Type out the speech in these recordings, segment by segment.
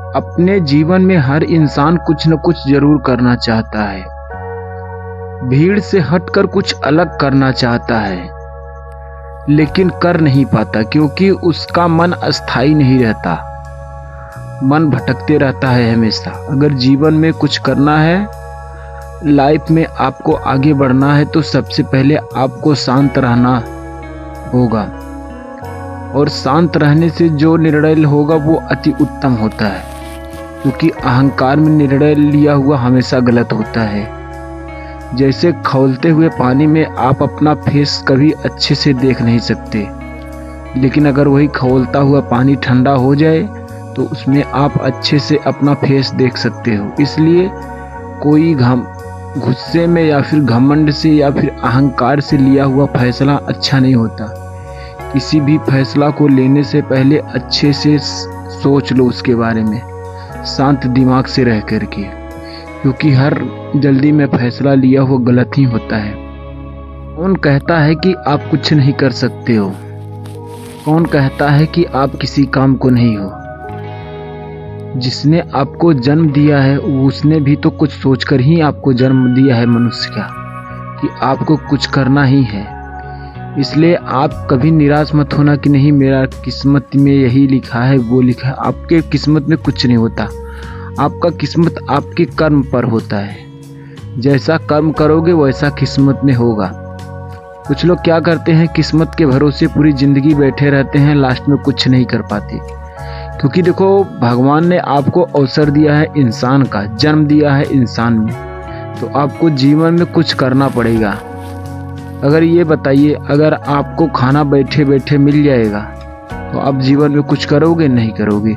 अपने जीवन में हर इंसान कुछ न कुछ जरूर करना चाहता है। भीड़ से हटकर कुछ अलग करना चाहता है, लेकिन कर नहीं पाता क्योंकि उसका मन अस्थाई नहीं रहता। मन भटकते रहता है हमेशा। अगर जीवन में कुछ करना है, लाइफ में आपको आगे बढ़ना है, तो सबसे पहले आपको शांत रहना होगा। और शांत रहने से जो निर्णय होगा वो अति उत्तम होता है, क्योंकि अहंकार में निर्णय लिया हुआ हमेशा गलत होता है। जैसे खौलते हुए पानी में आप अपना फेस कभी अच्छे से देख नहीं सकते, लेकिन अगर वही खौलता हुआ पानी ठंडा हो जाए तो उसमें आप अच्छे से अपना फेस देख सकते हो। इसलिए कोई गुस्से में या फिर घमंड से या फिर अहंकार से लिया हुआ फैसला अच्छा नहीं होता। किसी भी फैसला को लेने से पहले अच्छे से सोच लो उसके बारे में, शांत दिमाग से रह करके, क्योंकि हर जल्दी में फैसला लिया हुआ गलत ही होता है। कौन कहता है कि आप कुछ नहीं कर सकते हो? कौन कहता है कि आप किसी काम को नहीं हो? जिसने आपको जन्म दिया है उसने भी तो कुछ सोचकर ही आपको जन्म दिया है मनुष्य का, कि आपको कुछ करना ही है। इसलिए आप कभी निराश मत होना कि नहीं मेरा किस्मत में यही लिखा है वो लिखा है। आपके किस्मत में कुछ नहीं होता। आपका किस्मत आपके कर्म पर होता है। जैसा कर्म करोगे वैसा किस्मत में होगा। कुछ लोग क्या करते हैं, किस्मत के भरोसे पूरी जिंदगी बैठे रहते हैं, लास्ट में कुछ नहीं कर पाते। क्योंकि देखो, भगवान ने आपको अवसर दिया है, इंसान का जन्म दिया है इंसान में, तो आपको जीवन में कुछ करना पड़ेगा। अगर ये बताइए, अगर आपको खाना बैठे बैठे मिल जाएगा तो आप जीवन में कुछ करोगे? नहीं करोगे।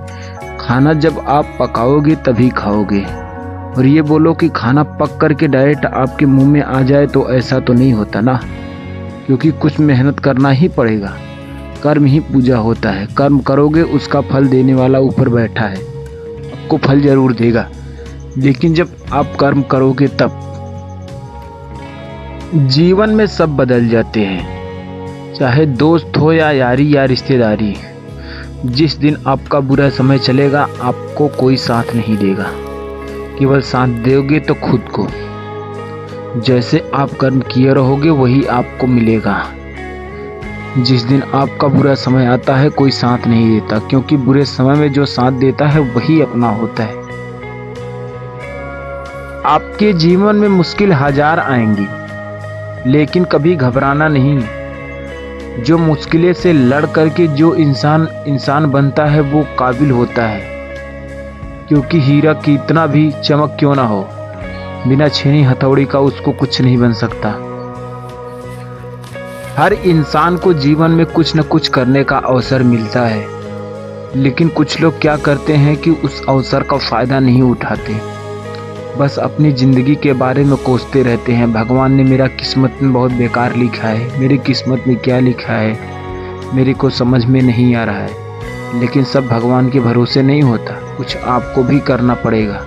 खाना जब आप पकाओगे तभी खाओगे। और ये बोलो कि खाना पक करके डायरेक्ट आपके मुंह में आ जाए, तो ऐसा तो नहीं होता ना, क्योंकि कुछ मेहनत करना ही पड़ेगा। कर्म ही पूजा होता है। कर्म करोगे, उसका फल देने वाला ऊपर बैठा है, आपको फल जरूर देगा। लेकिन जब आप कर्म करोगे तब जीवन में सब बदल जाते हैं, चाहे दोस्त हो या यारी या रिश्तेदारी। जिस दिन आपका बुरा समय चलेगा, आपको कोई साथ नहीं देगा, केवल साथ दोगे तो खुद को। जैसे आप कर्म किए रहोगे वही आपको मिलेगा। जिस दिन आपका बुरा समय आता है कोई साथ नहीं देता, क्योंकि बुरे समय में जो साथ देता है वही अपना होता है। आपके जीवन में मुश्किल हजार आएंगी, लेकिन कभी घबराना नहीं। जो मुश्किलें से लड़ करके जो इंसान बनता है वो काबिल होता है। क्योंकि हीरा कितना भी चमक क्यों ना हो, बिना छेनी हथौड़ी का उसको कुछ नहीं बन सकता। हर इंसान को जीवन में कुछ न कुछ करने का अवसर मिलता है, लेकिन कुछ लोग क्या करते हैं कि उस अवसर का फायदा नहीं उठाते, बस अपनी ज़िंदगी के बारे में कोसते रहते हैं। भगवान ने मेरा किस्मत में बहुत बेकार लिखा है, मेरी किस्मत में क्या लिखा है मेरे को समझ में नहीं आ रहा है। लेकिन सब भगवान के भरोसे नहीं होता, कुछ आपको भी करना पड़ेगा।